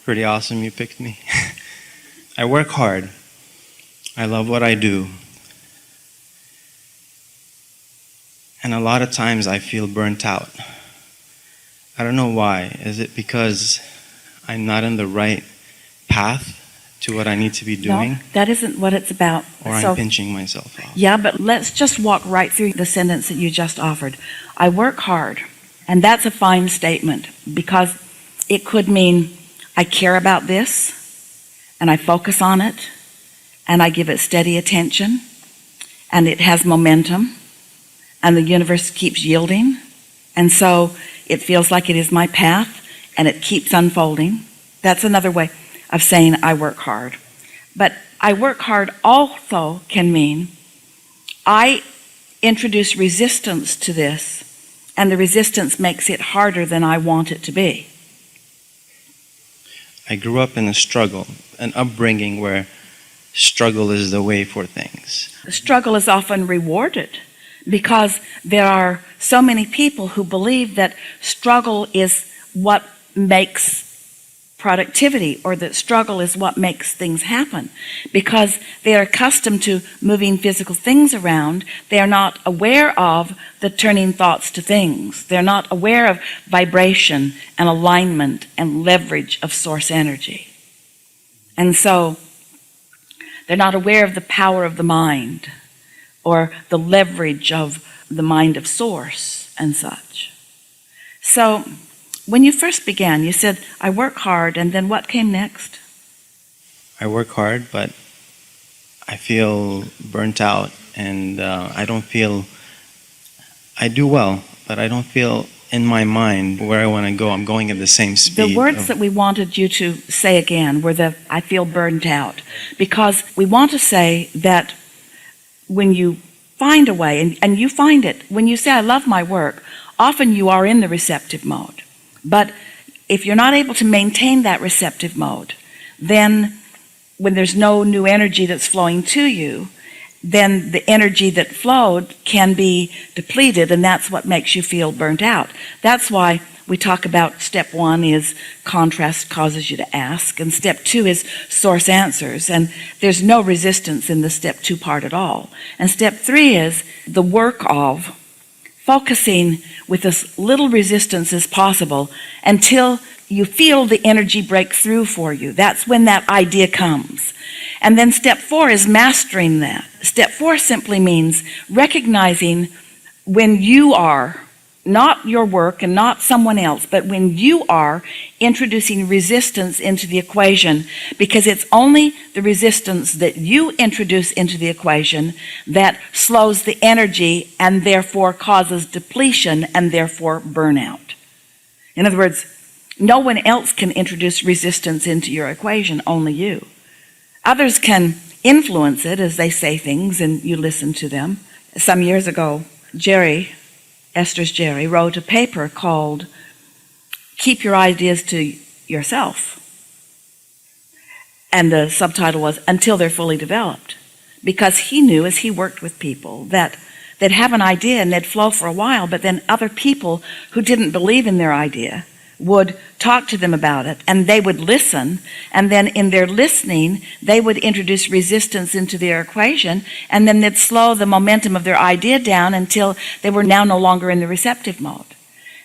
Pretty awesome you picked me. I work hard. I love what I do. And a lot of times I feel burnt out. I don't know why. Is it because I'm not in the right path to what I need to be doing? No, that isn't what it's about. Or I'm pinching myself off? Yeah, but let's just walk right through the sentence that you just offered. I work hard. And that's a fine statement, because it could mean I care about this, and I focus on it, and I give it steady attention, and it has momentum, and the universe keeps yielding, and so it feels like it is my path, and it keeps unfolding. That's another way of saying I work hard. But I work hard also can mean I introduce resistance to this, and the resistance makes it harder than I want it to be. I grew up in a struggle, an upbringing where struggle is the way for things. The struggle is often rewarded because there are so many people who believe that struggle is what makes productivity, or that struggle is what makes things happen. Because they are accustomed to moving physical things around, they are not aware of the turning thoughts to things. They're not aware of vibration and alignment and leverage of source energy. And so they're not aware of the power of the mind or the leverage of the mind of source and such. So when you first began, you said, I work hard, and then what came next? I work hard, but I feel burnt out, and I don't feel, I do well, but I don't feel in my mind where I want to go. I'm going at the same speed. The words that we wanted you to say again were the I feel burnt out, because we want to say that when you find a way, and you find it, when you say I love my work, often you are in the receptive mode. But if you're not able to maintain that receptive mode, then when there's no new energy that's flowing to you, then the energy that flowed can be depleted, and that's what makes you feel burnt out. That's why we talk about step 1 is contrast causes you to ask, and step 2 is source answers, and there's no resistance in the step 2 part at all. And step 3 is the work of focusing with as little resistance as possible until you feel the energy break through for you. That's when that idea comes. And then step 4 is mastering that. Step 4 simply means recognizing when you are, not your work and not someone else, but when you are introducing resistance into the equation, because it's only the resistance that you introduce into the equation that slows the energy and therefore causes depletion and therefore burnout. In other words, no one else can introduce resistance into your equation, only you. Others can influence it as they say things and you listen to them. Some years ago, Esther's Jerry wrote a paper called Keep Your Ideas to Yourself. And the subtitle was Until They're Fully Developed. Because he knew, as he worked with people, that they'd have an idea and they'd flow for a while, but then other people who didn't believe in their idea would talk to them about it, and they would listen, and then in their listening they would introduce resistance into their equation, and then they'd slow the momentum of their idea down until they were now no longer in the receptive mode.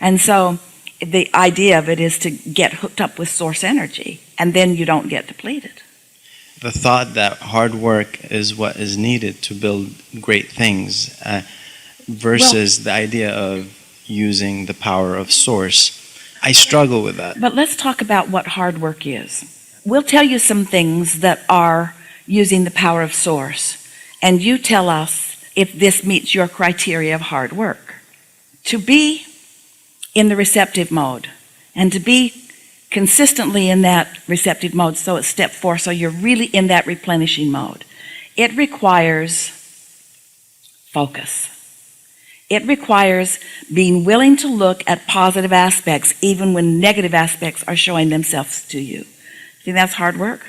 And so the idea of it is to get hooked up with source energy, and then you don't get depleted. The thought that hard work is what is needed to build great things versus the idea of using the power of source, I struggle with that. But let's talk about what hard work is. We'll tell you some things that are using the power of source, and you tell us if this meets your criteria of hard work. To be in the receptive mode and to be consistently in that receptive mode, so it's step 4, so you're really in that replenishing mode, it requires focus. It requires being willing to look at positive aspects even when negative aspects are showing themselves to you. Think that's hard work?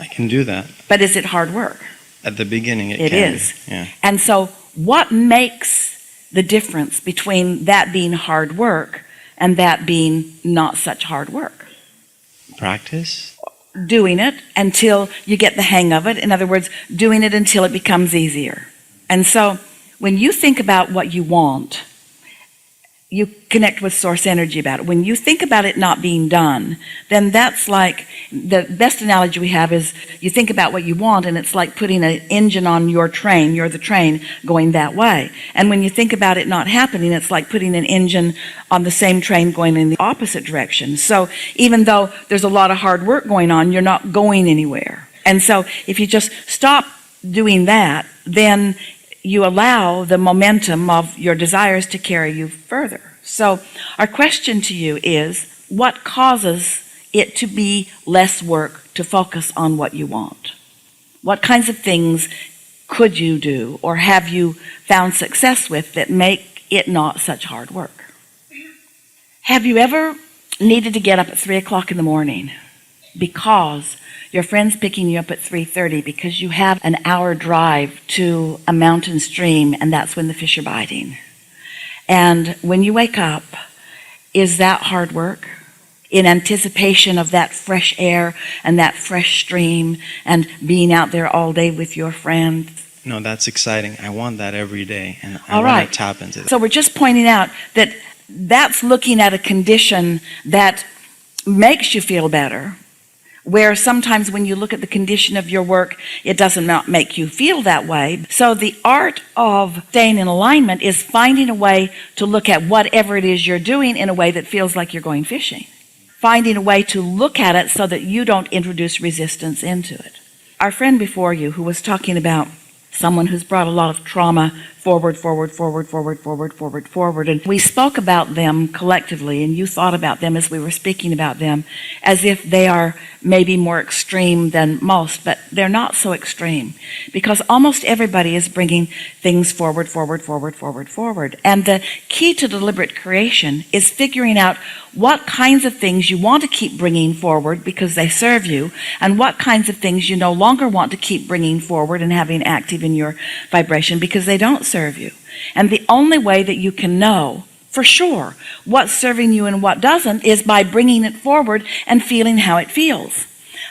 I can do that. But is it hard work? At the beginning it can be. It is. Yeah. And so what makes the difference between that being hard work and that being not such hard work? Practice? Doing it until you get the hang of it. In other words, doing it until it becomes easier. And so when you think about what you want, you connect with source energy about it. When you think about it not being done, then that's like, the best analogy we have is you think about what you want, and it's like putting an engine on your train. You're the train going that way. And when you think about it not happening, it's like putting an engine on the same train going in the opposite direction. So even though there's a lot of hard work going on, you're not going anywhere. And so if you just stop doing that, then you allow the momentum of your desires to carry you further. So our question to you is, what causes it to be less work to focus on what you want? What kinds of things could you do or have you found success with that make it not such hard work? Have you ever needed to get up at 3 o'clock in the morning because your friend's picking you up at 3:30 because you have an hour drive to a mountain stream, and that's when the fish are biting? And when you wake up, is that hard work? In anticipation of that fresh air and that fresh stream and being out there all day with your friend? No, that's exciting. I want that every day, and I All want right. to tap into that. So we're just pointing out that that's looking at a condition that makes you feel better, where sometimes when you look at the condition of your work, it does not make you feel that way. So the art of staying in alignment is finding a way to look at whatever it is you're doing in a way that feels like you're going fishing. Finding a way to look at it so that you don't introduce resistance into it. Our friend before you, who was talking about someone who's brought a lot of trauma forward, and we spoke about them collectively, and you thought about them as we were speaking about them as if they are maybe more extreme than most, but they're not so extreme, because almost everybody is bringing things forward. And the key to deliberate creation is figuring out what kinds of things you want to keep bringing forward because they serve you, and what kinds of things you no longer want to keep bringing forward and having active in your vibration because they don't serve you. And the only way that you can know for sure what's serving you and what doesn't is by bringing it forward and feeling how it feels.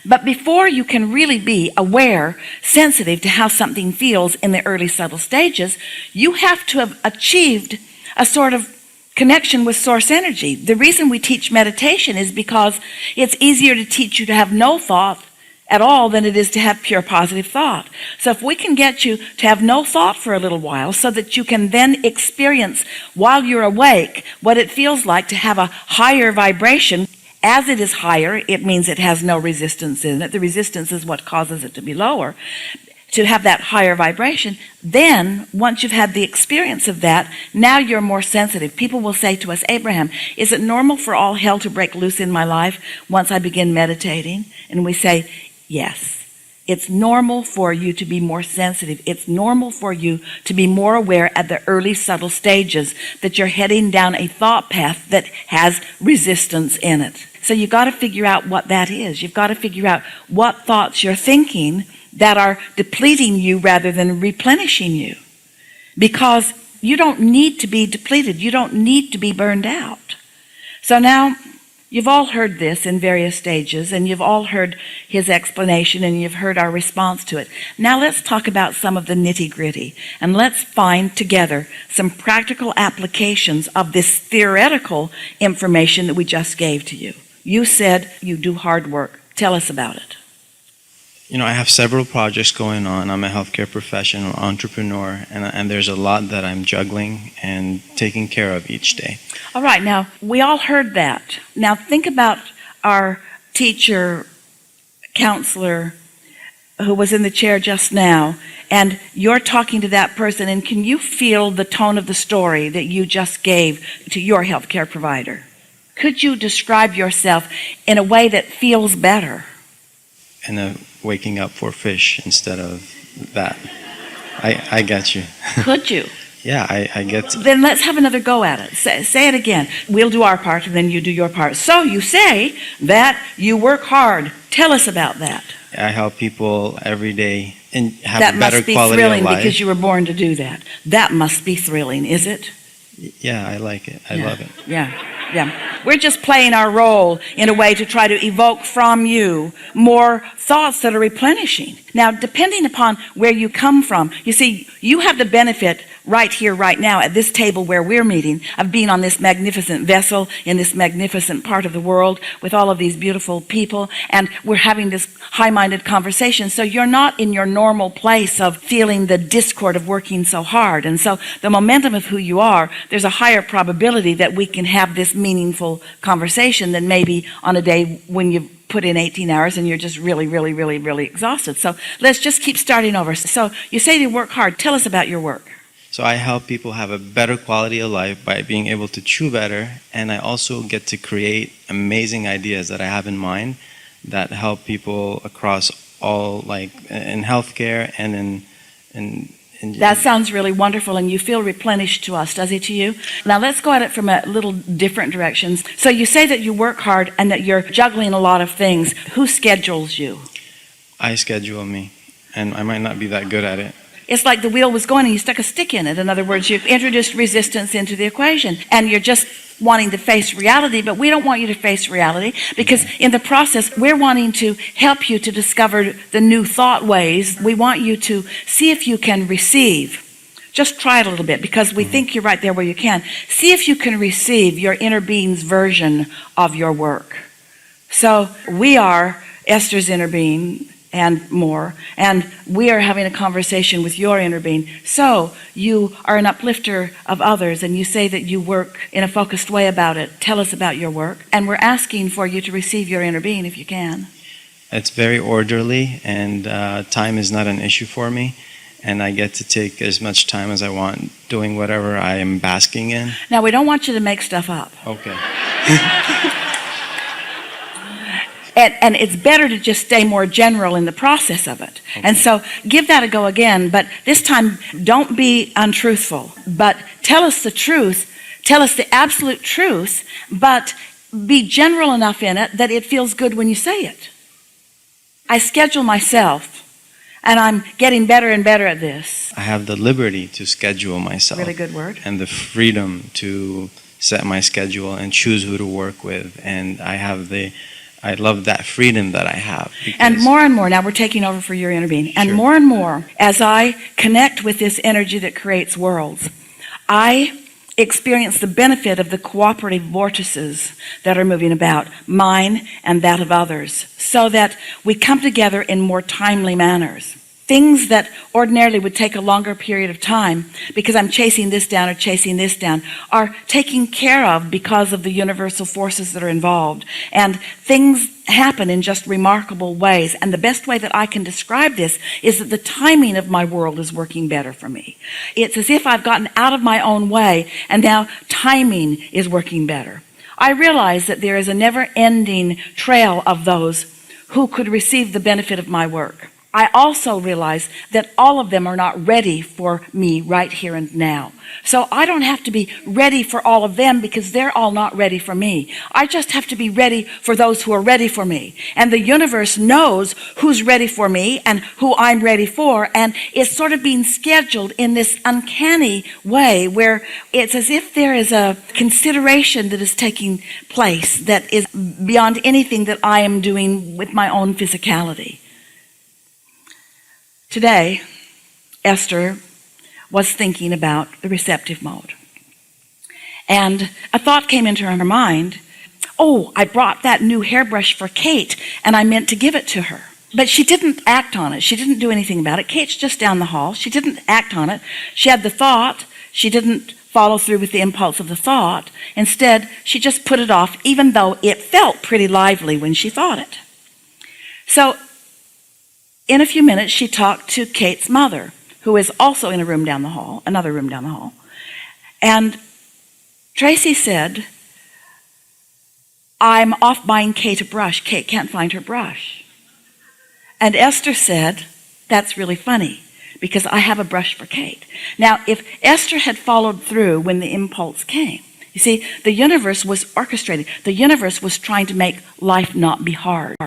But before you can really be aware, sensitive to how something feels in the early subtle stages, you have to have achieved a sort of connection with source energy. The reason we teach meditation is because it's easier to teach you to have no thought at all than it is to have pure positive thought. So if we can get you to have no thought for a little while so that you can then experience while you're awake what it feels like to have a higher vibration. As it is higher, it means it has no resistance in it. The resistance is what causes it to be lower. To have that higher vibration, then once you've had the experience of that, now you're more sensitive. People will say to us, Abraham, is it normal for all hell to break loose in my life once I begin meditating? And we say, yes. It's normal for you to be more sensitive. It's normal for you to be more aware at the early subtle stages that you're heading down a thought path that has resistance in it. So you've got to figure out what that is. You've got to figure out what thoughts you're thinking that are depleting you rather than replenishing you. Because you don't need to be depleted. You don't need to be burned out. So now, you've all heard this in various stages, and you've all heard his explanation, and you've heard our response to it. Now let's talk about some of the nitty-gritty, and let's find together some practical applications of this theoretical information that we just gave to you. You said you do hard work. Tell us about it. You know, I have several projects going on. I'm a healthcare professional, entrepreneur, and there's a lot that I'm juggling and taking care of each day. All right, now, we all heard that. Now, think about our teacher, counselor, who was in the chair just now, and you're talking to that person, and can you feel the tone of the story that you just gave to your healthcare provider? Could you describe yourself in a way that feels better? And waking up for fish instead of that. I get you. Could you? Yeah, I get to. Then let's have another go at it. Say it again. We'll do our part and then you do your part. So you say that you work hard. Tell us about that. I help people every day and have That a better must be quality of thrilling life. because you were born to do that. That must be thrilling, is it? Yeah, I like it. I love it. Yeah. We're just playing our role in a way to try to evoke from you more thoughts that are replenishing. Now, depending upon where you come from, you see, you have the benefit right here, right now, at this table where we're meeting, of being on this magnificent vessel in this magnificent part of the world with all of these beautiful people, and we're having this high-minded conversation. So you're not in your normal place of feeling the discord of working so hard. And so the momentum of who you are, there's a higher probability that we can have this meaningful conversation than maybe on a day when you've put in 18 hours and you're just really, really, really, really exhausted. So let's just keep starting over. So you say you work hard. Tell us about your work. So I help people have a better quality of life by being able to chew better, and I also get to create amazing ideas that I have in mind that help people across all, like in healthcare and in That sounds really wonderful, and you feel replenished to us, does it to you? Now let's go at it from a little different directions. So you say that you work hard and that you're juggling a lot of things. Who schedules you? I schedule me, and I might not be that good at it. It's like the wheel was going and you stuck a stick in it. In other words, you've introduced resistance into the equation, and you're just wanting to face reality, but we don't want you to face reality, because in the process, we're wanting to help you to discover the new thought ways. We want you to see if you can receive. Just try it a little bit, because we think you're right there where you can. See if you can receive your inner being's version of your work. So we are Esther's inner being and more, and we are having a conversation with your inner being. So you are an uplifter of others, and you say that you work in a focused way about it. Tell us about your work, and we're asking for you to receive your inner being if you can. It's very orderly, and time is not an issue for me, and I get to take as much time as I want doing whatever I am basking in. Now, we don't want you to make stuff up. Okay. And it's better to just stay more general in the process of it. Okay. And so give that a go again, but this time don't be untruthful, but tell us the truth, tell us the absolute truth, but be general enough in it that it feels good when you say it. I schedule myself, and I'm getting better and better at this. I have the liberty to schedule myself. Really good word. And the freedom to set my schedule and choose who to work with, and I love that freedom that I have. And more, now we're taking over for your inner being. And Sure. more, as I connect with this energy that creates worlds, I experience the benefit of the cooperative vortices that are moving about, mine and that of others, so that we come together in more timely manners. Things that ordinarily would take a longer period of time because I'm chasing this down or chasing this down are taken care of because of the universal forces that are involved. And things happen in just remarkable ways. And the best way that I can describe this is that the timing of my world is working better for me. It's as if I've gotten out of my own way, and now timing is working better. I realize that there is a never-ending trail of those who could receive the benefit of my work. I also realize that all of them are not ready for me right here and now. So I don't have to be ready for all of them because they're all not ready for me. I just have to be ready for those who are ready for me. And the universe knows who's ready for me and who I'm ready for. And it's sort of being scheduled in this uncanny way where it's as if there is a consideration that is taking place that is beyond anything that I am doing with my own physicality. Today, Esther was thinking about the receptive mode. And a thought came into her mind, oh, I brought that new hairbrush for Kate, and I meant to give it to her. But she didn't act on it. She didn't do anything about it. Kate's just down the hall. She didn't act on it. She had the thought. She didn't follow through with the impulse of the thought. Instead, she just put it off, even though it felt pretty lively when she thought it. So, in a few minutes, she talked to Kate's mother, who is also in a room down the hall, another room down the hall. And Tracy said, I'm off buying Kate a brush. Kate can't find her brush. And Esther said, that's really funny, because I have a brush for Kate. Now, if Esther had followed through when the impulse came, you see, the universe was orchestrated. The universe was trying to make life not be hard.